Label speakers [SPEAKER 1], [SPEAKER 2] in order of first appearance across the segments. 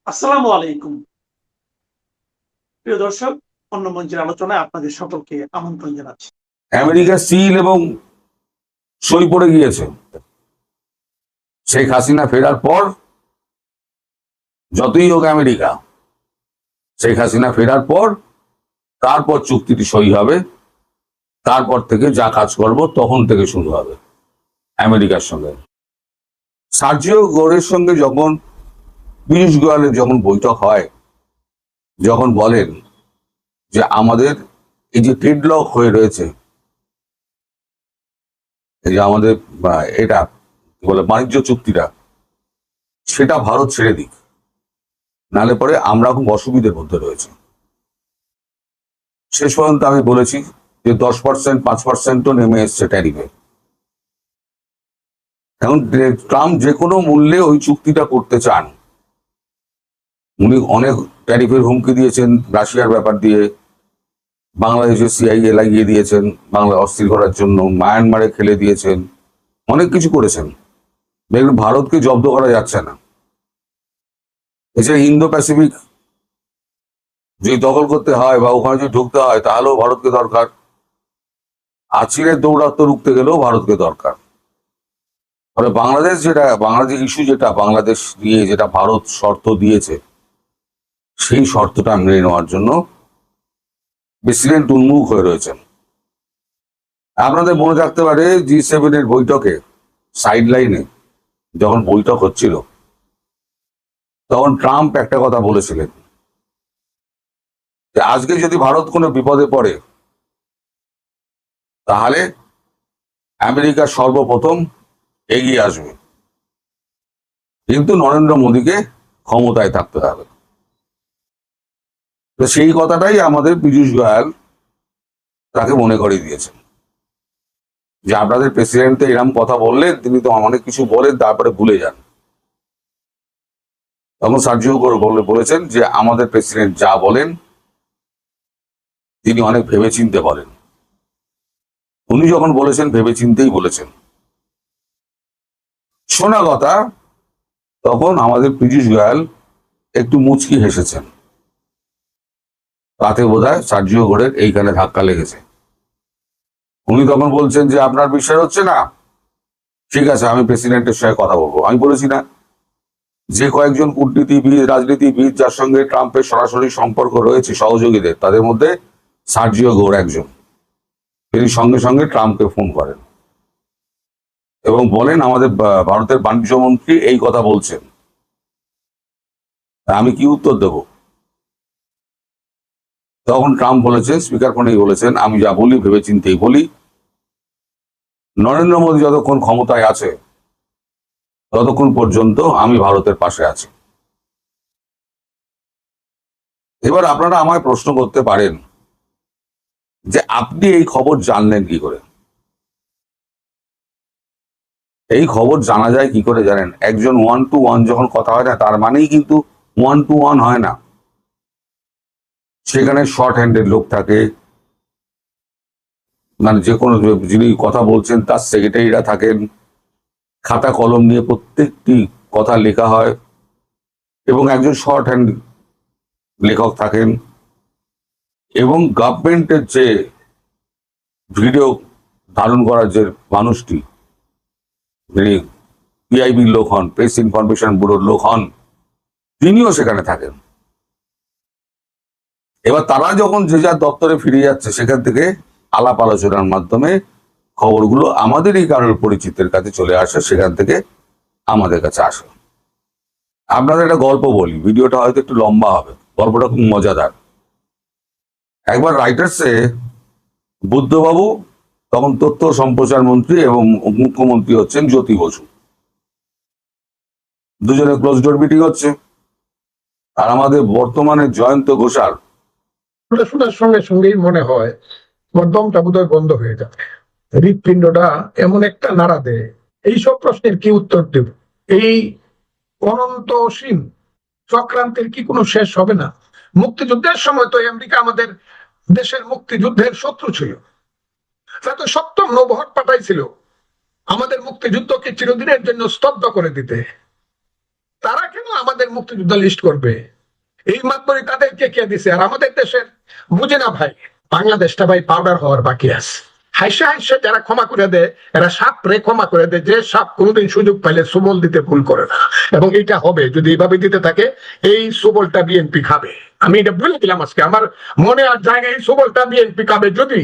[SPEAKER 1] আসসালামু আলাইকুম। প্রিয় দর্শক, অন্য মঞ্চের আলোচনায় আপনাদের সকলকে আমন্ত্রণ জানাচ্ছি।
[SPEAKER 2] আমেরিকা সিল এবং সই পড়ে গিয়েছে। শেখ হাসিনা ফেরার পর যতই হোক আমেরিকা, শেখ হাসিনা ফেরার পর তারপর চুক্তিটি সই হবে। তারপর থেকে যা কাজ করব তখন থেকে শুরু হবে আমেরিকার সঙ্গে। সার্জিও গোরের সঙ্গে যখন পীযূষ গোয়ালের যখন বৈঠক হয়, যখন বলেন যে আমাদের এই যে ট্রেডলক হয়ে রয়েছে, এই যে আমাদের এটা কি বলে বাণিজ্য চুক্তিটা, সেটা ভারত ছেড়ে দিক, নালে পরে আমরা খুব অসুবিধার মধ্যে রয়েছে। শেষ পর্যন্ত আমি বলেছি যে 10%, 5%ও নেমে এসছে ট্যারিফে। এখন ট্রাম্প যে কোনো মূল্যে ওই চুক্তিটা করতে চান। উনি অনেক ট্যারিফের হুমকি দিয়েছেন, রাশিয়ার ব্যাপার দিয়ে বাংলাদেশে সিআইএ লাগিয়ে দিয়েছেন বাংলা অস্থির করার জন্য, মায়ানমারে খেলে দিয়েছেন, অনেক কিছু করেছেন। দেখুন, ভারতকে জব্দ করা যাচ্ছে না। এছাড়া ইন্দো প্যাসিফিক যদি দখল করতে হয় বা ওখানে যদি ঢুকতে হয়, তাহলেও ভারতকে দরকার। আছিরের দৌরাত্ম রুখতে গেলেও ভারতকে দরকার। ফলে বাংলাদেশ ইস্যু যেটা বাংলাদেশ নিয়ে যেটা ভারত শর্ত দিয়েছে, সেই শর্তটা মেনে নেওয়ার জন্য প্রেসিডেন্ট উন্মুখ হয়ে রয়েছেন। আপনাদের মনে থাকতে পারে G7 এর বৈঠকে সাইড লাইনে যখন বৈঠক হচ্ছিল, তখন ট্রাম্প একটা কথা বলেছিলেন যে আজকে যদি ভারত কোনো বিপদে পড়ে, তাহলে আমেরিকা সর্বপ্রথম এগিয়ে আসবে, কিন্তু নরেন্দ্র মোদীকে ক্ষমতায় থাকতে হবে। তো সেই কথাটাই আমাদের পীযূষ গোয়াল তাকে মনে করিয়ে দিয়েছেন যে আপনাদের প্রেসিডেন্ট তো এরকম কথা বললেন, তিনি তো অনেক কিছু বলেন তারপরে ভুলে যান। তখন সার্জিও বলেছেন যে আমাদের প্রেসিডেন্ট যা বলেন তিনি অনেক ভেবেচিন্তে বলেন। উনি যখন বলেছেন ভেবেচিন্তেই বলেছেন। শোনা কথা, তখন আমাদের পীযূষ গোয়াল একটু মুচকি হেসেছেন। তাতে বোধহয় সার্জিও গোরের এইখানে ধাক্কা লেগেছে। উনি তখন বলছেন যে আপনার বিশ্বাস হচ্ছে না, ঠিক আছে আমি প্রেসিডেন্টের সঙ্গে কথা বলবো। আমি বলেছি না যে কয়েকজন কূটনীতিবিদ, রাজনীতিবিদ যার সঙ্গে ট্রাম্পের সরাসরি সম্পর্ক রয়েছে, সহযোগীদের, তাদের মধ্যে সার্জিও গোর একজন। তিনি সঙ্গে সঙ্গে ট্রাম্পকে ফোন করেন এবং বলেন আমাদের ভারতের বাণিজ্য মন্ত্রী এই কথা বলছেন, আমি কি উত্তর দেব? তখন ট্রাম্প বলেছেন, স্পিকার ফোনেই বলেছেন, আমি যা বলি ভেবেচিন্তেই বলি। নরেন্দ্র মোদী যতক্ষণ ক্ষমতায় আছে ততক্ষণ পর্যন্ত আমি ভারতের পাশে আছি। এবার আপনারা আমায় প্রশ্ন করতে পারেন যে আপনি এই খবর জানলেন কি করে? এই খবর জানা যায় কি করে জানেন? একজন 1-to-1 যখন কথা হয় না, তার মানেই কিন্তু 1-to-1 হয় না। সেখানে শর্ট হ্যান্ডের লোক থাকে, মানে যে কোনো যিনি কথা বলছেন তার সেক্রেটারিরা থাকেন, খাতা কলম নিয়ে প্রত্যেকটি কথা লেখা হয়, এবং একজন শর্ট হ্যান্ড লেখক থাকেন, এবং গভর্নমেন্টের যে ভিডিও ধারণ করার যে মানুষটি, যিনি পিআইবির লোক হন, প্রেস ইনফরমেশন ব্যুরোর লোক হন, তিনিও সেখানে থাকেন। এবার তারা যখন যে যার দপ্তরে ফিরে যাচ্ছে, সেখান থেকে আলাপ আলোচনার মাধ্যমে খবরগুলো আমাদের এই কারোর পরিচিতের কাছে চলে আসে, সেখান থেকে আমাদের কাছে আসে। আপনাদের একটা গল্প বলি, ভিডিওটা হয়তো একটু লম্বা হবে, গল্পটা খুব মজাদার। একবার রাইটার্সে বুদ্ধবাবু, তখন তথ্য সম্প্রচার মন্ত্রী এবং মুখ্যমন্ত্রী হচ্ছেন জ্যোতি বসু, দুজনে ক্লোজ ডোর মিটিং হচ্ছে। আর আমাদের বর্তমানে জয়ন্ত ঘোষাল
[SPEAKER 3] শোনার সঙ্গে সঙ্গেই মনে হয় আমার দমটা বোধহয় বন্ধ হয়ে যাবে, হৃৎপিণ্ডটা এমন একটা নাড়া দেয়। এইসব প্রশ্নের কি উত্তর দেব? এই অনন্ত অসীম চক্রান্তের কি কোনো শেষ হবে না? মুক্তিযুদ্ধের সময় তো আমেরিকা আমাদের দেশের মুক্তিযুদ্ধের শত্রু ছিল, তারা তো সপ্তম নৌবহর পাঠাইছিল আমাদের মুক্তিযুদ্ধকে চিরদিনের জন্য স্তব্ধ করে দিতে। তারা কেন আমাদের মুক্তিযোদ্ধা লিস্ট করবে? এই মাতবরি তাদেরকে কে দিছে? আর আমাদের দেশের বুঝে না ভাই, বাংলাদেশটা ভাই পাউডার হওয়ার বাকি আছে। হাইসা হাইসা যারা ক্ষমা করে দেয়, এরা সাপ রে ক্ষমা করে দেয়, যে সাপ কোনোদিন সুযোগ পাইলে সুবল দিতে ভুল করে না। এবং এটা হবে, যদি এইভাবে দিতে থাকে, এই সুবলটা বিএনপি খাবে। আমি এটা বলে দিলাম আজকে, আমার মনে আর জায়গায় এই সুবলটা বিএনপি খাবে যদি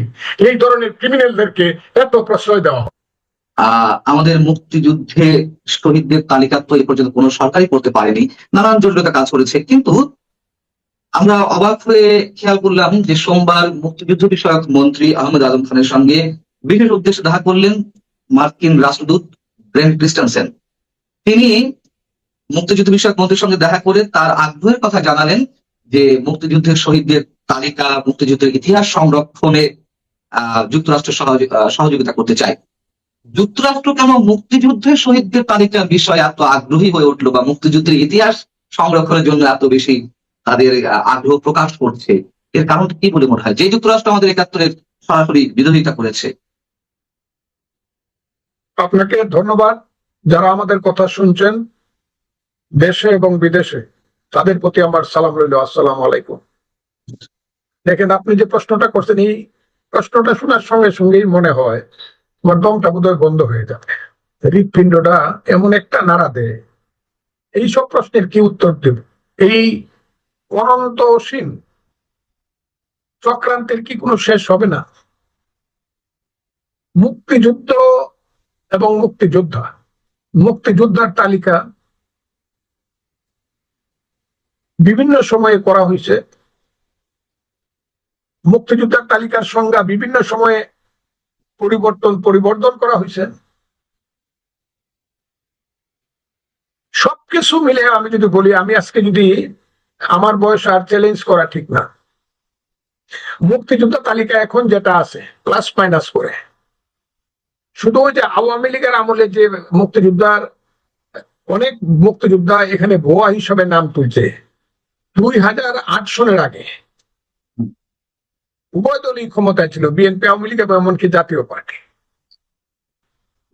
[SPEAKER 3] এই ধরনের ক্রিমিনালদেরকে এত প্রশ্রয় দেওয়া হয়।
[SPEAKER 4] আমাদের মুক্তিযুদ্ধে শহীদদের তালিকা তো এই পর্যন্ত কোনো সরকারই করতে পারেনি, নানান জটিলতা কাজ করেছে। কিন্তু আমরা অবাক হয়ে খেয়াল করলাম যে সোমবার মুক্তিযুদ্ধ বিষয়ক মন্ত্রী আহমেদ আজম খানের সঙ্গে বিশেষ উদ্দেশ্যে দেখা করলেন মার্কিন রাষ্ট্রদূত ব্রেন্ট ক্রিস্টেনসেন। তিনি মুক্তিযুদ্ধ বিষয়ক মন্ত্রীর সঙ্গে দেখা করে তার আগ্রহের কথা জানালেন যে মুক্তিযুদ্ধের শহীদদের তালিকা, মুক্তিযুদ্ধের ইতিহাস সংরক্ষণে যুক্তরাষ্ট্র সহযোগিতা করতে চায়। যুক্তরাষ্ট্র কেন মুক্তিযুদ্ধের শহীদদের তালিকার বিষয়ে এত আগ্রহী হয়ে উঠলো, বা মুক্তিযুদ্ধের ইতিহাস সংরক্ষণের জন্য এত বেশি তাদের আগ্রহ প্রকাশ করছে? এর কারণটা কি বলে মনে হয়, যে যুক্তরাষ্ট্র আমাদের ৭১-এর সরাসরি বিরোধিতা করেছে?
[SPEAKER 3] আপনাকে ধন্যবাদ। যারা আমাদের কথা শুনছেন দেশে এবং বিদেশে, তাদের প্রতি আমার সালাম রইল, আসসালামু আলাইকুম। দেখেন, আপনি যে প্রশ্নটা করছেন, এই প্রশ্নটা শোনার সঙ্গে সঙ্গেই মনে হয় আমার দমটা বোধহয় বন্ধ হয়ে যাবে। হৃৎপিণ্ডটা এমন একটা নাড়া দেয়, এইসব প্রশ্নের কি উত্তর দেব? এই অনন্ত অসীম চক্রান্তের কি কোনো শেষ হবে না? মুক্তিযুদ্ধ এবং মুক্তিযোদ্ধা, মুক্তিযোদ্ধার তালিকা বিভিন্ন সময়ে করা হয়েছে। মুক্তিযোদ্ধার তালিকার সংজ্ঞা বিভিন্ন সময়ে পরিবর্তন করা হয়েছে। সবকিছু মিলে আমি যদি বলি, আমি আজকে যদি আমার বয়স আর চ্যালেঞ্জ করা ঠিক না, মুক্তিযোদ্ধা তালিকা এখন যেটা আছে প্লাস মাইনাস করে, শুধু ওই যে আওয়ামী লীগের আমলে যে মুক্তিযোদ্ধার অনেক মুক্তিযোদ্ধা এখানে ভুয়া হিসাবে নাম তুলছে, 2008 সনের আগে উভয় দলই ক্ষমতায় ছিল, বিএনপি, আওয়ামী লীগ এবং এমনকি জাতীয় পার্টি।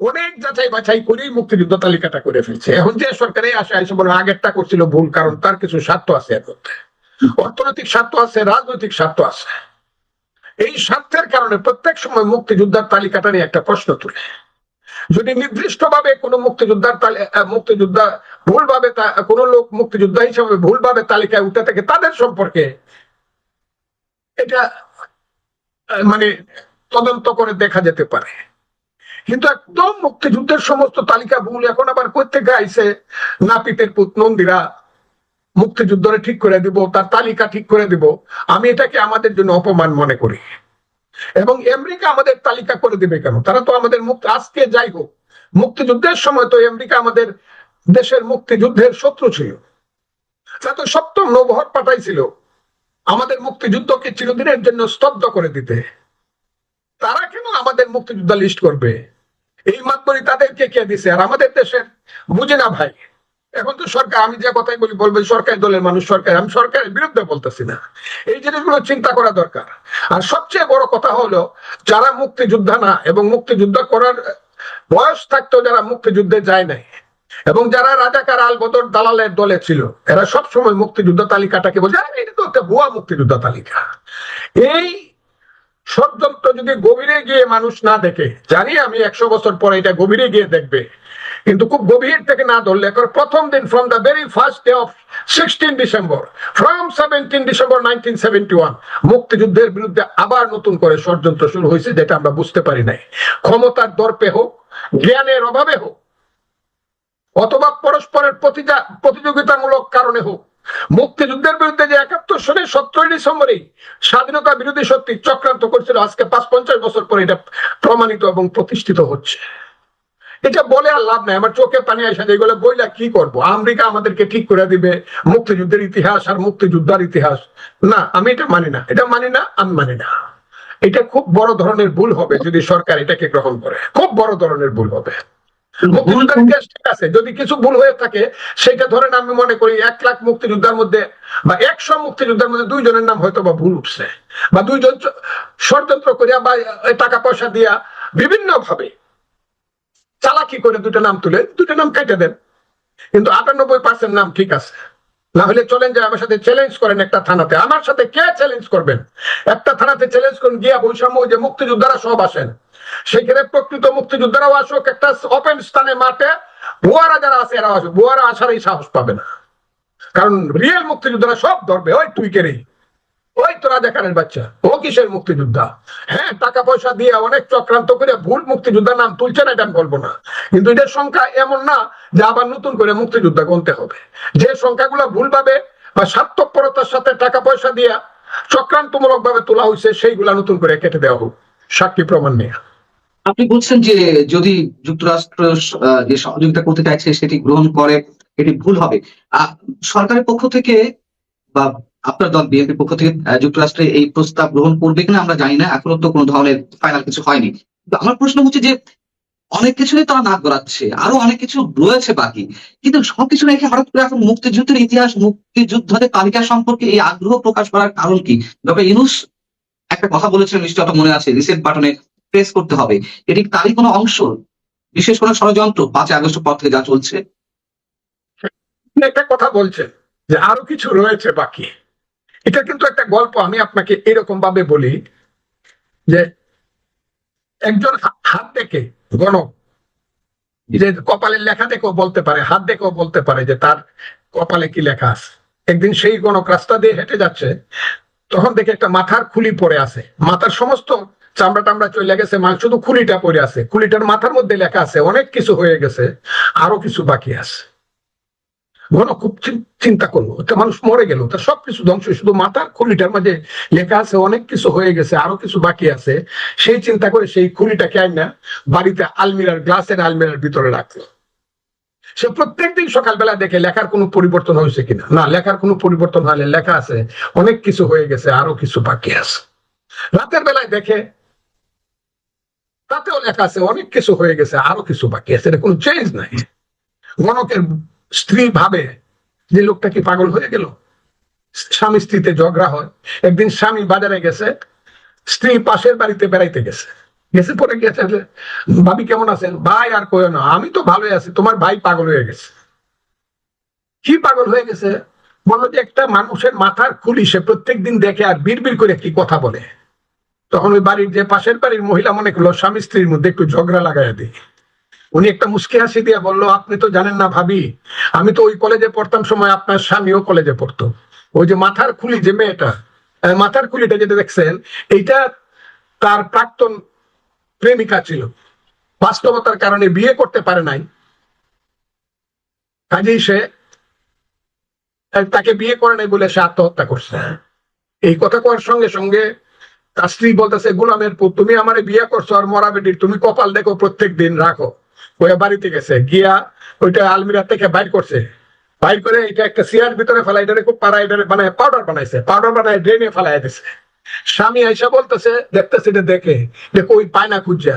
[SPEAKER 3] অনেক যাচাই বাছাই করেই মুক্তিযুদ্ধ তালিকাটা করে ফেলছে। এখন যে সরকারে আসে বলে আগেরটা করছিল ভুল, কারণ তার কিছু স্বার্থ আছে, এর মধ্যে অর্থনৈতিক স্বার্থ আছে, রাজনৈতিক স্বার্থ আছে। এই স্বার্থের কারণে প্রত্যেক সময় মুক্তিযোদ্ধার তালিকাটা নিয়ে একটা প্রশ্ন তুলে। যদি নির্দিষ্টভাবে কোনো মুক্তিযোদ্ধা ভুলভাবে কোনো লোক মুক্তিযোদ্ধা হিসেবে ভুলভাবে তালিকায় উঠে থাকে, তাদের সম্পর্কে এটা মানে তদন্ত করে দেখা যেতে পারে। কিন্তু একদম মুক্তিযুদ্ধের সমস্ত তালিকা ভুল, এখন আবার কোত্থেকে আইছে নাপিতের পুত নন্দীরা মুক্তিযুদ্ধরে ঠিক করে দিব, তার তালিকা ঠিক করে দিব। আমি এটাকে আমাদের জন্য অপমান মনে করি। এবং আমেরিকা আমাদের তালিকা করে দিবে কেন? তারা তো আমাদের আজকে যাই হোক, মুক্তিযুদ্ধের সময় তো আমেরিকা আমাদের দেশের মুক্তিযুদ্ধের শত্রু ছিল। তারা তো সপ্তম নৌবহর পাঠাইছিল আমাদের মুক্তিযুদ্ধকে চিরদিনের জন্য স্তব্ধ করে দিতে। তারা কেন আমাদের মুক্তিযোদ্ধা লিস্ট করবে? এই মাতবরি তাদেরকে কে দিছে? আর আমাদের দেশের বুঝে না ভাই। এখন তো সরকার, আমি যে কথাই বলবেন সরকারি দলের মানুষ, আমি সরকারের বিরুদ্ধে বলতেছি না, এই জিনিসগুলো চিন্তা করা দরকার। আর সবচেয়ে বড় কথা হলো, যারা মুক্তিযোদ্ধা না এবং মুক্তিযুদ্ধ করার বয়স থাকতেও যারা মুক্তিযুদ্ধে যায় নাই, এবং যারা রাজাকার আলবদর দালালের দলে ছিল, এরা সব সময় মুক্তিযুদ্ধ তালিকাটাকে বলছে এটা তো একটা ভুয়া মুক্তিযুদ্ধ তালিকা। এই ষড়যন্ত্র যদি গভীরে গিয়ে মানুষ না দেখে, জানি আমি 100 বছর পরে এটা গভীরে গিয়ে দেখবে, কিন্তু খুব গভীর থেকে না ধরলে, প্রথম দিন from the very first day of 16 December, from 17 December 1971 মুক্তিযুদ্ধের বিরুদ্ধে আবার নতুন করে ষড়যন্ত্র শুরু হয়েছে, যেটা আমরা বুঝতে পারি নাই। ক্ষমতার দর্পে হোক, জ্ঞানের অভাবে হোক, অথবা পরস্পরের প্রতিযোগিতামূলক কারণে হোক, মুক্তিযুদ্ধের বিরুদ্ধে যে 71 সনের 17 ডিসেম্বরেই স্বাধীনতা বিরোধী শক্তি চক্রান্ত করছিল, আজকে 55 বছর পরে এটা প্রমাণিত এবং প্রতিষ্ঠিত হচ্ছে। এটা বলে আর লাভ নাই, আমার চোখে পানি আসে, যেগুলো বইলা কি করবো? আমেরিকা আমাদেরকে ঠিক করে দিবে মুক্তিযুদ্ধের ইতিহাস আর মুক্তিযোদ্ধার ইতিহাস। না, আমি এটা মানি না, আমি মানি না। এটা খুব বড় ধরনের ভুল হবে যদি সরকার এটাকে গ্রহণ করে, খুব বড় ধরনের ভুল হবে। মুক্তিযোদ্ধার ইতিহাস ঠিক আছে, যদি কিছু ভুল হয়ে থাকে সেটা ধরেন, আমি মনে করি 1 লাখ মুক্তিযোদ্ধার মধ্যে বা 100 মুক্তিযোদ্ধার মধ্যে 2 জনের নাম হয়তো বা ভুল উঠছে, বা 2 জন ষড়যন্ত্র করিয়া বা টাকা পয়সা দিয়া বিভিন্ন ভাবে চালাকি করে 2টা নাম তুলে 2টা নাম কেটে দেন। কিন্তু 98% নাম ঠিক আছে। না হলে চলেন যে আমার সাথে চ্যালেঞ্জ করেন একটা থানাতে, আমার সাথে কে চ্যালেঞ্জ করবেন? একটা থানাতে চ্যালেঞ্জ করেন গিয়া বৈষম্য, যে মুক্তিযোদ্ধারা সব আসেন, সেখানে প্রকৃত মুক্তিযোদ্ধারাও আসুক, একটা ওপেন স্থানে মাঠে বুয়ারা যারা আছে এরাও আসুক, বুয়ারা আসারই সাহস পাবে না, কারণ রিয়েল মুক্তিযোদ্ধারা সব ধরবে, ওই তুই কে রে, ওই তো রাজাকারের বাচ্চা, ও কিসের মুক্তিযোদ্ধা? হ্যাঁ, টাকা পয়সা দিয়ে অনেক চক্রান্ত করে ভুল মুক্তিযোদ্ধার নাম তুলছে না, এটা আমি বলবো না, কিন্তু এটার সংখ্যা এমন না যে আবার নতুন করে মুক্তিযোদ্ধা গণতে হবে। যে সংখ্যাগুলো ভুলভাবে বা স্বার্থপরতার সাথে টাকা পয়সা দিয়ে চক্রান্তমূলক ভাবে তোলা হয়েছে, সেইগুলা নতুন করে কেটে দেওয়া হোক সাক্ষী প্রমাণ নিয়ে।
[SPEAKER 4] আপনি বলছেন যে যদি যুক্তরাষ্ট্র যে সহযোগিতা করতে চাইছে সেটি গ্রহণ করে, এটি ভুল হবে। সরকারের পক্ষ থেকে বা আপনার দল বিএনপির পক্ষ থেকে যুক্তরাষ্ট্রে এই প্রস্তাব গ্রহণ করবে কিনা আমরা জানি না, এখনো তো কোনো ধরনের ফাইনাল কিছু হয়নি। কিন্তু আমার প্রশ্ন হচ্ছে যে অনেক কিছুই তারা নাক গলাচ্ছে, আরো অনেক কিছু রয়েছে বাকি, কিন্তু সবকিছু রেখে হঠাৎ করে এখন মুক্তিযুদ্ধের ইতিহাস, মুক্তিযুদ্ধের তালিকা সম্পর্কে এই আগ্রহ প্রকাশ করার কারণ কি? ডক্টর ইউনূস একটা কথা বলেছেন, নিশ্চয়ই মনে আছে, রিসেট বাটনে প্রেস করতে হবে। এটি তারই কোনো অংশ, বিশেষ কোনো ষড়যন্ত্র 5 আগস্ট পর থেকে যা চলছে?
[SPEAKER 3] একটা কথা বলছেন যে আরো কিছু রয়েছে বাকি, এটা কিন্তু একটা গল্প। আমি আপনাকে এরকম ভাবে বলি যে একজন হাত দেখে গণক, যে কপালের লেখা দেখেও বলতে পারে, হাত দেখেও বলতে পারে যে তার কপালে কি লেখা আছে। একদিন সেই গণক রাস্তা দিয়ে হেঁটে যাচ্ছে, তখন দেখে একটা মাথার খুলি পড়ে আছে, মাথার সমস্ত চামড়া টামড়া চলে গেছে, শুধু খুলিটা পড়ে আছে, খুলিটার মাথার মধ্যে লেখা আছে অনেক কিছু হয়ে গেছে, আরো কিছু বাকি আছে। গণক খুব চিন্তা করলো, একটা মানুষ মরে গেল, তার সবকিছু ধ্বংস, শুধু মাথার খুলিটার মাঝে লেখা আছে অনেক কিছু হয়ে গেছে, আরো কিছু বাকি আছে। সেই চিন্তা করে সেই খুলিটাকে আইনা বাড়িতে আলমিরার, গ্লাসের আলমিরার ভিতরে রাখলো। সে প্রত্যেকদিন সকালবেলা দেখে লেখার কোনো পরিবর্তন হয়েছে কিনা, না, লেখার কোনো পরিবর্তন হলে লেখা আছে অনেক কিছু হয়ে গেছে, আরো কিছু বাকি আছে। রাতের বেলায় দেখে, তাতেও লেখা আছে অনেক কিছু হয়ে গেছে, আরো কিছু বাকি আছে, এটা কোনো চেঞ্জ নাই। গণকের স্ত্রী ভাবে যে লোকটা কি পাগল হয়ে গেল? স্বামী স্ত্রীতে ঝগড়া হয়। একদিন স্বামী বাজারে গেছে, স্ত্রী পাশের বাড়িতে বেড়াইতে গেছে, গেছে পরে গেছে, ভাবি কেমন আছেন? ভাই আর কই না, আমি তো ভালোই আছি, তোমার ভাই পাগল হয়ে গেছে। কি পাগল হয়ে গেছে? বললো যে একটা মানুষের মাথার খুলি সে প্রত্যেকদিন দেখে আর বিড়বিড় করে কি কথা বলে। তখন ওই বাড়ির, যে পাশের বাড়ির মহিলা মনে করলো স্বামী স্ত্রীর মধ্যে একটু ঝগড়া লাগাইয়া দিই। উনি একটা মুচকি হাসি দিয়ে বললো, আপনি তো জানেন না ভাবি, আমি তো ওই কলেজে পড়তাম সময় আপনার স্বামীও কলেজে পড়তো। ওই যে মাথার খুলি, যে মেয়েটা মাথার খুলিটা যেটা দেখছেন, এইটা তার প্রাক্তন প্রেমিকা ছিল, বাস্তবতার কারণে বিয়ে করতে পারে নাই, কাজেই সে তাকে বিয়ে করে নাই বলে সে আত্মহত্যা করছে। এই কথা করার সঙ্গে সঙ্গে তার স্ত্রী বলতেছে, গোলামের পুত, তুমি আমারে বিয়ে করছো আর মরা বেটির, তুমি কপাল দেখো প্রত্যেক দিন রাখো। ওই বাড়িতে গেছে, গিয়া ওইটা আলমিরা থেকে বাইর করছে, বাইর করে এটা একটা সিয়ার ভিতরে ফেলা, এটারে খুব পাড়া, এটারে বানায় পাউডার বানাইছে, পাউডার বানায় ড্রেনে ফেলাই দিছে। স্বামী আইসা বলতেছে, দেখতেছে এটা দেখে, দেখো ওই পায়না খুঁজা।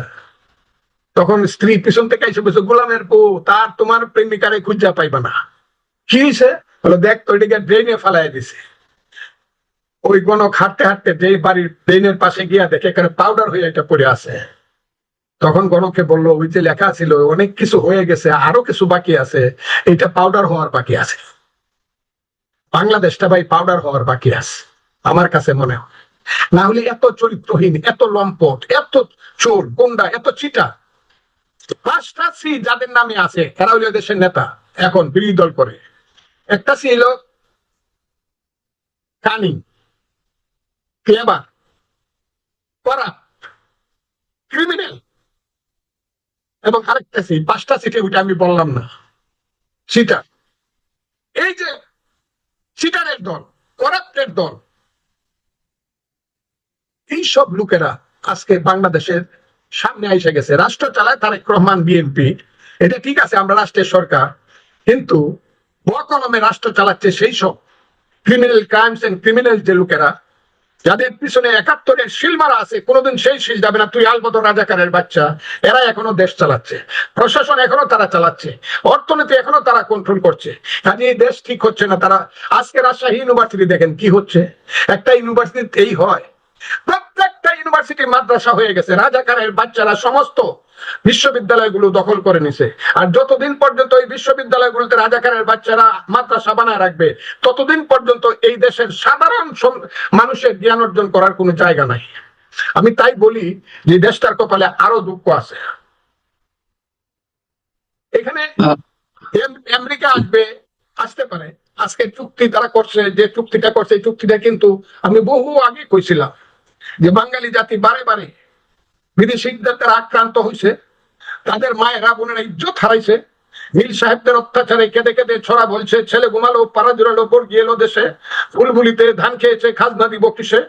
[SPEAKER 3] তখন স্ত্রী পিছন থেকে এসে বলছে, গোলামের পু, তার তোমার প্রেমিকারে খুঁজা পাইবা না। কি হয়েছে? বলো, দেখ তো এটাকে ড্রেনে ফেলাই দিছে। ওই গণক হাঁটতে হাঁটতে যে বাড়ির ড্রেনের পাশে গিয়া দেখে এখানে পাউডার হয়ে এটা পড়ে আছে। তখন গণককে বললো, ওই যে লেখা ছিল অনেক কিছু হয়ে গেছে, আরো কিছু বাকি আছে, এটা পাউডার হওয়ার বাকি আছে। বাংলাদেশটা ভাই পাউডার হওয়ার বাকি আছে আমার কাছে মনে হয়। না হলে এত চরিত্রহীন, এত লম্পট, এত চোর গুন্ডা, এত চিটা, 5টা সি যাদের নামে আছে, এরা হইল দেশের নেতা, এখন বিরোধী দল করে। একটা ছিল কানিং, ক্লেভার, করাপ্ট, ক্রিমিনাল, এবং আরেকটা সিট, 5টা সিটে ওইটা আমি বললাম না, সিটার। এই যে সিটারের দল, করাপ্টের দল, এইসব লোকেরা আজকে বাংলাদেশের সামনে এসে গেছে। রাষ্ট্র চালায় তারেক রহমান, বিএনপি, এটা ঠিক আছে, আমরা রাষ্ট্রের সরকার, কিন্তু বকলমে রাষ্ট্র চালাচ্ছে সেই সব ক্রিমিনাল ক্রাইমস এন্ড ক্রিমিনাল যে লোকেরা, যাদের পিছনে 71-এর শিলমারা আছে, কোনোদিন সেই শিল যাবে না, তুই আলবদর রাজাকারের বাচ্চা। এরা এখনো দেশ চালাচ্ছে, প্রশাসন এখনো তারা চালাচ্ছে, অর্থনীতি এখনো তারা কন্ট্রোল করছে। কাজে এই দেশ ঠিক হচ্ছে না। তারা আজকে রাজশাহী ইউনিভার্সিটি দেখেন কি হচ্ছে, একটা ইউনিভার্সিটিতে এই হয়, প্রত্যেকটা একটা ইউনিভার্সিটি মাদ্রাসা হয়ে গেছে, রাজাকারের বাচ্চারা সমস্ত বিশ্ববিদ্যালয়গুলো দখল করে নিছে। আর যতদিন পর্যন্ত এই বিশ্ববিদ্যালয়গুলোতে রাজাকারের বাচ্চারা মাদ্রাসা বানায় রাখবে, ততদিন পর্যন্ত এই দেশের সাধারণ মানুষের জ্ঞান অর্জন করার কোনো জায়গা নাই। আমি তাই বলি যে দেশটার কপালে আরো দুঃখ আছে। এখানে আমেরিকা আসতে পারে। আজকে চুক্তি তারা করছে, যে চুক্তিটা করছে, এই চুক্তিটা কিন্তু আমি বহু আগে কইছিলাম যে বাঙালি জাতি বারে বারে বিদেশিদের দ্বারা আক্রান্ত হয়েছে, তাদের মায়েরা বোনেরা ইজ্জত হারাইছে। নীল সাহেবদের অত্যাচারে কেঁদে কেঁদে ছড়া বলছে, ছেলে ঘুমালো পাড়া জোড়ালো বর্গি এলো দেশে, ফুলবুলিতে ধান খেয়েছে খাজনা দিব কিসে,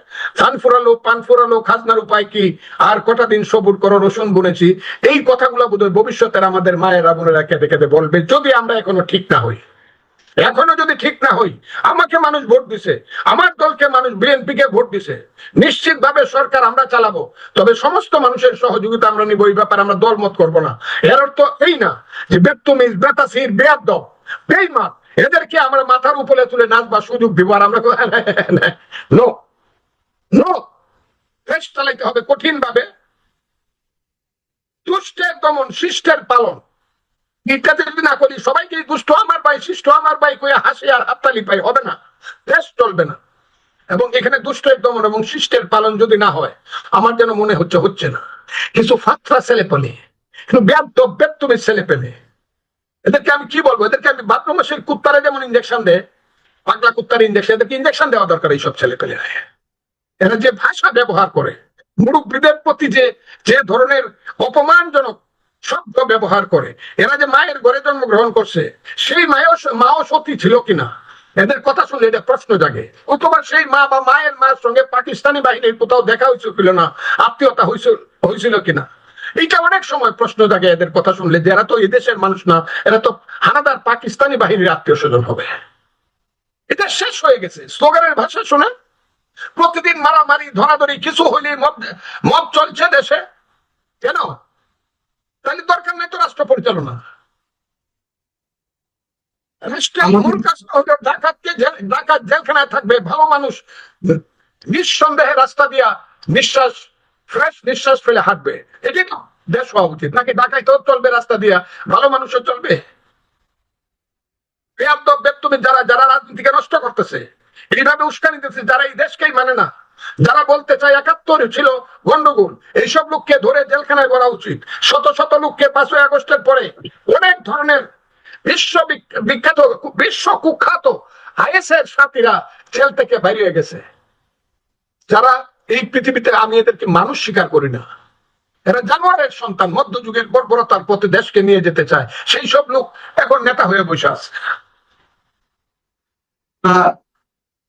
[SPEAKER 3] ধান ফুরালো পান ফুরালো খাজনার উপায় কি, আর কটা দিন সবুর করো রসুন বুনেছি। এই কথাগুলো বোধহয় ভবিষ্যতের আমাদের মায়েরা বোনেরা কেঁদে কেঁদে বলবে, যদি আমরা এখনো ঠিক না হই। এখনো যদি ঠিক না হই, আমাকে মানুষ ভোট দিছে, আমার দলকে মানুষ বিএনপি কে ভোট দিছে, নিশ্চিতভাবে সরকার আমরা চালাবো, তবে সমস্ত মানুষের সহযোগিতা আমরা নিব। এই ব্যাপারে আমরা দলমত করব না। এর অর্থ এই না যে বেত্তমিজ বেতাসির বেয়াদব বেঈমান এদেরকে আমরা মাথার উপরে তুলে নাচবা সুযোগ দিব আর আমরা নো নো। দেশ চালাইতে হবে কঠিন ভাবে, দুষ্টের দমন শিষ্টের পালন। এটা যদি না করি, সবাইকে দুষ্ট আমার ভাই শিষ্ট আমার ভাই কয়ে হাসি আর হাততালি পাই, হবে না, দেশ চলবে না। এবং এখানে দুষ্টের দমন এবং শিষ্টের পালন যদি না হয়, আমার যেন মনে হচ্ছে না কিছু ফাত্রা ছেলে পেলে, কিন্তু বেত্তমি ছেলে পেলে, এদেরকে আমি কি বলবো, এদেরকে আমি ভাদ্র মাসের কুত্তারে যেমন ইঞ্জেকশন দেয়, পাগলা কুত্তার ইঞ্জেকশন, এদেরকে ইঞ্জেকশন দেওয়া দরকার এইসব ছেলে পেলে। এরা যে ভাষা ব্যবহার করে, মুরব্বীদের প্রতি যে ধরনের অপমানজনক শব্দ ব্যবহার করে, এরা যে মায়ের ঘরে জন্মগ্রহণ করছে, সেই মাও সতী ছিল কিনা, এদের কথা শুনলে এটা প্রশ্ন জাগে। অথবা সেই মা বা মায়ের মায়ের সঙ্গে পাকিস্তানি বাহিনীর কোথাও দেখা হয়েছিল না, আত্মীয়তা হয়েছিল কিনা, এইটা অনেক সময় প্রশ্ন জাগে এদের কথা শুনলে, যে এরা তো এদেশের মানুষ না, এরা তো হানাদার পাকিস্তানি বাহিনীর আত্মীয় স্বজন হবে। এটা শেষ হয়ে গেছে। স্লোগানের ভাষা শোনা, প্রতিদিন মারামারি ধরাধরি, কিছু হইলে মব চলছে দেশে, কেন? তাহলে দরকার নাই তো রাষ্ট্র পরিচালনা। ডাকাত জেলখানায় থাকবে, ভালো মানুষ নিঃসন্দেহে রাস্তা দিয়া ফ্রেশ নিঃশ্বাস ফেলে হাঁটবে। এটাই তো দেশ হওয়া উচিত, নাকি ডাকাই তো চলবে রাস্তা দিয়া, ভালো মানুষও চলবে? তুমি যারা রাজনীতিকে নষ্ট করতেছে, এইভাবে উস্কানি দিচ্ছে, যারা এই দেশকেই মানে না, যারা বলতে চায় ৭১ ছিল গন্ডগোল, এইসব লোককে ধরে জেলখানায় করা উচিত। শত শত লোককে ৫ই আগস্টের পরে অনেক ধরনের বিশ্ব কুখ্যাত আইএসের সাথীরা জেল থেকে বেরিয়ে গেছে, যারা এই পৃথিবীতে, আমি এদেরকে মানুষ স্বীকার করি না, এরা জানোয়ারের সন্তান, মধ্যযুগের বর্বরতার পথে দেশকে নিয়ে যেতে চায়, সেই সব লোক এখন নেতা হয়ে বসে আছে।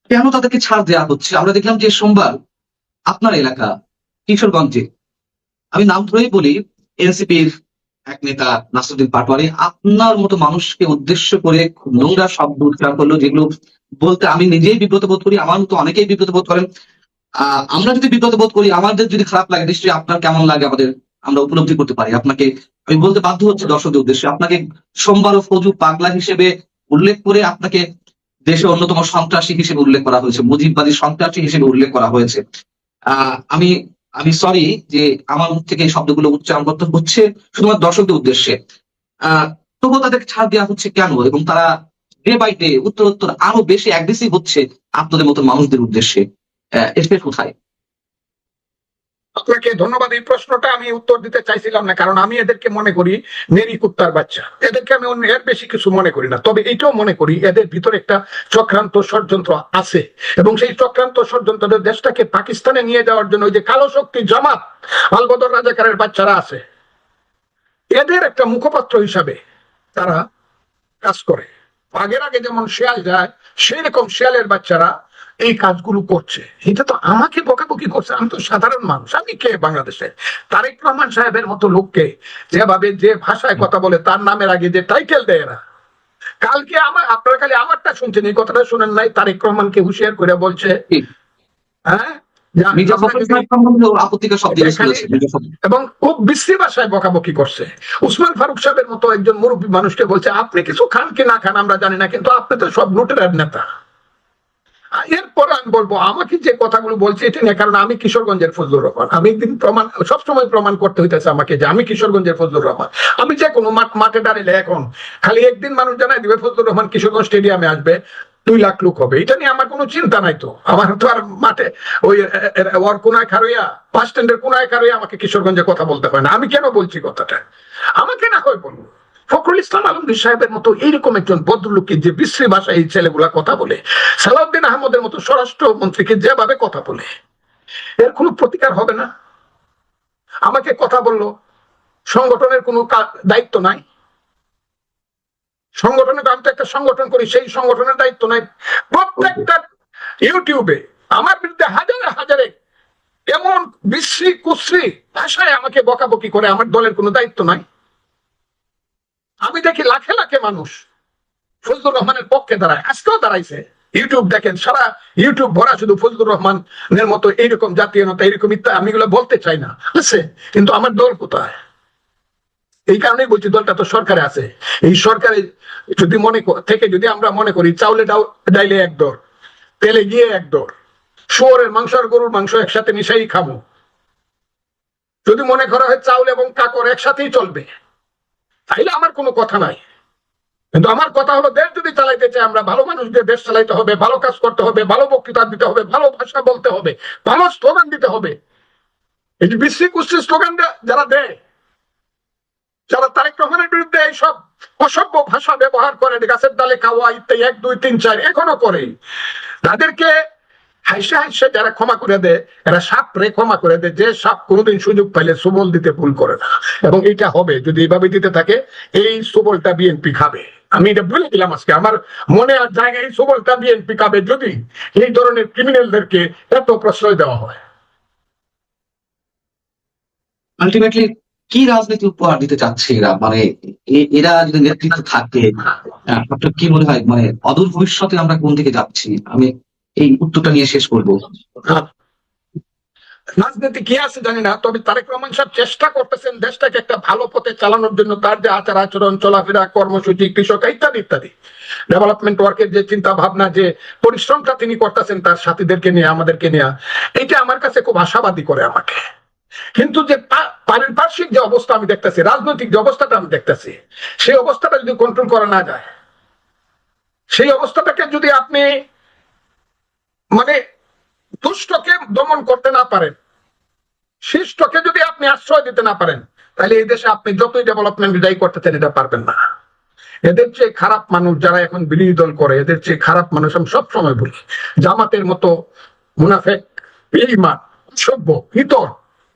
[SPEAKER 4] কেন তাদেরকে ছাড় দেওয়া হচ্ছে? আমরা দেখলাম যে সোমবার আপনার এলাকা কিশোরগঞ্জে, আমি নাম ধরেই বলি, এনসিপির এক নেতা নাসরুদ্দিন পাটোয়ারি আপনার মতো মানুষকে উদ্দেশ্য করে খুব নোংরা শব্দ উচ্চারণ করলো, যেগুলো বলতে আমি নিজেই বিব্রত বোধ করি, আমার মতো অনেকেই বিব্রত বোধ করেন। আমরা যদি বিব্রত বোধ করি, আমাদের যদি খারাপ লাগে, নিশ্চয়ই আপনার কেমন লাগে আমরা উপলব্ধি করতে পারি। আপনাকে আমি বলতে বাধ্য হচ্ছে দর্শকদের উদ্দেশ্যে, আপনাকে সোমবার ও ফজু পাগলা হিসেবে উল্লেখ করে আপনাকে দেশের অন্যতম সন্ত্রাসী হিসেবে উল্লেখ করা হয়েছে, মুজিববাদী সন্ত্রাসী হিসেবে উল্লেখ করা হয়েছে। আমি সরি যে আমার মুখ থেকে এই শব্দগুলো উচ্চারণ করতে হচ্ছে শুধুমাত্র দর্শকদের উদ্দেশ্যে। তবুও তাদেরকে ছাড় দেওয়া হচ্ছে কেন, এবং তারা ডে বাই ডে উত্তর আরো বেশি অ্যাগ্রেসিভ হচ্ছে আপনাদের মতো মানুষদের উদ্দেশ্যে, এর কোথায়?
[SPEAKER 3] আপনাকে ধন্যবাদ। এই প্রশ্নটা আমি উত্তর দিতে চাইছিলাম না, কারণ আমি এদেরকে মনে করি নেরি কুত্তার বাচ্চা, এদেরকে আমি এর বেশি কিছু মনে করি না। তবে এইটাও মনে করি এদের ভিতরে একটা চক্রান্ত ষড়যন্ত্র আছে, এবং সেই চক্রান্ত ষড়যন্ত্র দেশটাকে পাকিস্তানে নিয়ে যাওয়ার জন্য ওই যে কালো শক্তি জামাত আলবদর রাজাকারের বাচ্চারা আছে, এদের একটা মুখপাত্র হিসাবে তারা কাজ করে। আগে যেমন শিয়াল যায়, সেই রকম শিয়ালের বাচ্চারা এই কাজগুলো করছে। এটা তো আমাকে বকাবকি করছে, আমি তো সাধারণ মানুষ, আমি কে বাংলাদেশে? তারেক রহমান সাহেবের মতো লোককে যেভাবে যে ভাষায় কথা বলে, তার নামের আগে যে টাইটেল দেয় না, কালকে আপনারা খালি আমারটা শুনছেন, এই কথাটা শুনেন নাই? তারেক রহমানকে হুঁশিয়ার করে বলছে, হ্যাঁ, এবং খুব বিশ্রী ভাষায় বকাবকি করছে। উসমান ফারুক সাহেবের মতো একজন মুরব্বী মানুষকে বলছে, আপনি কিছু খান কি না খান আমরা জানি না, কিন্তু আপনি তো সব লুটেরার নেতা। এর এরপরে আমি বলবো আমাকে যে কথাগুলো বলছে এটা না, কারণ আমি কিশোরগঞ্জের ফজলুর রহমান। আমি একদিন প্রমাণ, সবসময় প্রমাণ করতে হইতেছে আমাকে যে আমি কিশোরগঞ্জের ফজলুর রহমান। আমি যে কোনো মাঠে দাঁড়িয়ে এখন খালি একদিন মানুষ জানাই দিবে ফজলুর রহমান কিশোরগঞ্জ স্টেডিয়ামে আসবে, 2 লাখ লোক হবে, এটা নিয়ে আমার কোনো চিন্তা নাই। তো আমার তো আর মাঠে ওই ওর কোনায় খারইয়া, বাস স্ট্যান্ডের কোনায় খারইয়া আমাকে কিশোরগঞ্জে কথা বলতে হয় না। আমি কেন বলছি কথাটা? আমাকে না হয় বলবো ফখরুল ইসলাম আলমগীর সাহেবের মতো এইরকম একজন ভদ্রলোককে যে বিশ্রী ভাষায় এই ছেলেগুলা কথা বলে, সালাউদ্দিন আহমদের মতো স্বরাষ্ট্র মন্ত্রীকে যেভাবে কথা বলে, এর কোনো প্রতিকার হবে না? আমাকে কথা বললো, সংগঠনের কোনো দায়িত্ব নাই। সংগঠনে আমি তো একটা সংগঠন করি, সেই সংগঠনের দায়িত্ব নাই। প্রত্যেকটা ইউটিউবে আমার বিরুদ্ধে হাজারে হাজারে এমন বিশ্রী কুশ্রী ভাষায় আমাকে বকাবকি করে, আমার দলের কোনো দায়িত্ব নাই। আমি দেখি লাখে লাখে মানুষ ফজলুর রহমানের পক্ষে দাঁড়ায়, আজকেও দাঁড়াইছে। ইউটিউব দেখেন, সারা ইউটিউব ভরা শুধু ফজলুর রহমানের মতো এইরকম জাতীয় নেতা, এইরকম ইত্যাদি। আমি এগুলো বলতে চাই না, আছে, কিন্তু আমার দল কোথায়? এই কারণেই বলছি দলটা তো সরকারে আছে। এই সরকারে যদি যদি আমরা মনে করি চাউলে ডাইলে এক দর, তেলে গিয়ে এক দর, শুয়োরের মাংস আর গরুর মাংস একসাথে মিশাই খাবো, যদি মনে করা হয় চাউল এবং কাকর একসাথেই চলবে, তাইলে আমার কোনো কথা নাই। কিন্তু আমার কথা হলো, দেশ যদি চালাইতে চাই আমরা, ভালো মানুষদের দেশ চালাইতে হবে, ভালো কাজ করতে হবে, ভালো বক্তৃতা দিতে হবে, ভালো ভাষা বলতে হবে, ভালো স্লোগান দিতে হবে। এই যে বিশ্রী কুশ্রী স্লোগান যারা দেয়, যারা তারেক রহমানের বিরুদ্ধে এইসব অসভ্য ভাষা ব্যবহার করে, গাছের ডালে খাওয়া ইত্যাদি 1 2 3 4 এখনো করে, তাদেরকে হাসে হাসে যারা ক্ষমা করে দেয়, এরা সাপ রে ক্ষমা করে দেয়। যে সাপ কোনোদিন সুযোগ পাইলে সুবল দিতে ভুল করে না, এবং এটা হবে যদি এইভাবে দিতে থাকে। এই সুবলটা বিএনপি খাবে, আমি এটা বলে দিলাম আজকে। আমার মনে আর জায়গায় এই সুবলটা বিএনপি খাবে যদি এই ধরনের ক্রিমিনালদেরকে এত প্রশ্রয় দেওয়া হয়।
[SPEAKER 4] আলটিমেটলি কি রাজনীতি উপহার দিতে চাচ্ছে এরা? মানে এরা যদি নেতৃত্ব থাকে, আপনার কি মনে হয় মানে অদূর ভবিষ্যতে আমরা কোন দিকে যাচ্ছি? আমি এই উত্তরটা নিয়ে শেষ করবো।
[SPEAKER 3] রাজনীতি কি আছে জানি না, তবে তারেক রহমান সাহেব চেষ্টা করতেছেন দেশটাকে একটা ভালো পথে চালানোর জন্য। তার যে আচার আচরণ, চলাফেরা, কর্মসূচি, কৃষক ইত্যাদি ইত্যাদি, ডেভেলপমেন্ট ওয়ার্কের যে চিন্তা ভাবনা, যে পরিশ্রমটা তিনি করতেছেন তার সাথীদেরকে নিয়ে, আমাদেরকে নিয়ে, এটা আমার কাছে খুব আশাবাদী করে আমাকে। কিন্তু যে পারিপার্শ্বিক যে অবস্থা আমি দেখতেছি, রাজনৈতিক যে অবস্থাটা আমি দেখতেছি, সেই অবস্থাটা যদি কন্ট্রোল করা না যায়, সেই অবস্থাটাকে যদি আপনি মানে দুষ্টকে দমন করতে না পারেন, শিষ্টকে যদি আপনি আশ্রয় দিতে না পারেন, তাহলে এই দেশে আপনি যতই ডেভেলপমেন্ট যাই করতে চান, এটা পারবেন না। এদের চেয়ে খারাপ মানুষ যারা এখন বিরোধী দল করে, এদের চেয়ে খারাপ মানুষ আমি সবসময় বলি, জামাতের মতো মুনাফেক, বেঈমান, সভ্য, ইতর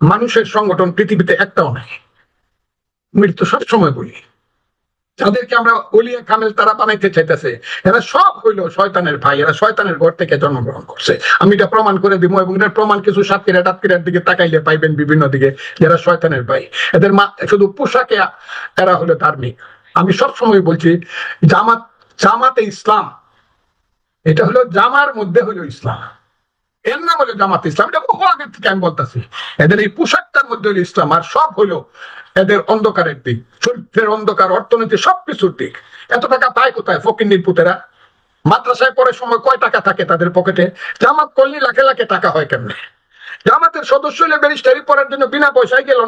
[SPEAKER 3] মানুষের সংগঠন পৃথিবীতে একটাও নাই। আমি তো সবসময় বলি, যাদেরকে আমরা ওলিয়া কামেল তারা বানাইতে চাইতেছে, এরা সব হইলো শয়তানের ভাই, এরা শয়তানের ঘর থেকে জন্মগ্রহণ করছে। আমি এটা প্রমাণ করে দিব, এবং এটার প্রমাণ কিছু সাতক্ষীরা টাতক্ষীরার দিকে তাকাইলে পাইবেন বিভিন্ন দিকে, যারা শয়তানের ভাই। এদের শুধু পোশাকে এরা হলো ধার্মিক। আমি সবসময় বলছি, জামাতে ইসলাম, এটা হলো জামার মধ্যে হলো ইসলাম, এর নাম হলো জামাত ইসলাম। এটা বহু আগের থেকে আমি বলতেছি। এদের এই পোশাকটার মধ্যে হলো ইসলাম, আর সব হলো এদের অন্ধকারের দিক, চরিত্রের অন্ধকার, অর্থনীতি, সবকিছুর দিক। এত টাকা পায় কোথায় ফকিন্নির পুতেরা? মাদ্রাসায় পড়ার সময় কয় টাকা থাকে তাদের পকেটে? জামাত করলে লাখে লাখে টাকা হয় কেমনে? জামাতের সদস্য হলে ব্যারিস্টারি পড়ার জন্য বিনা পয়সায় গেল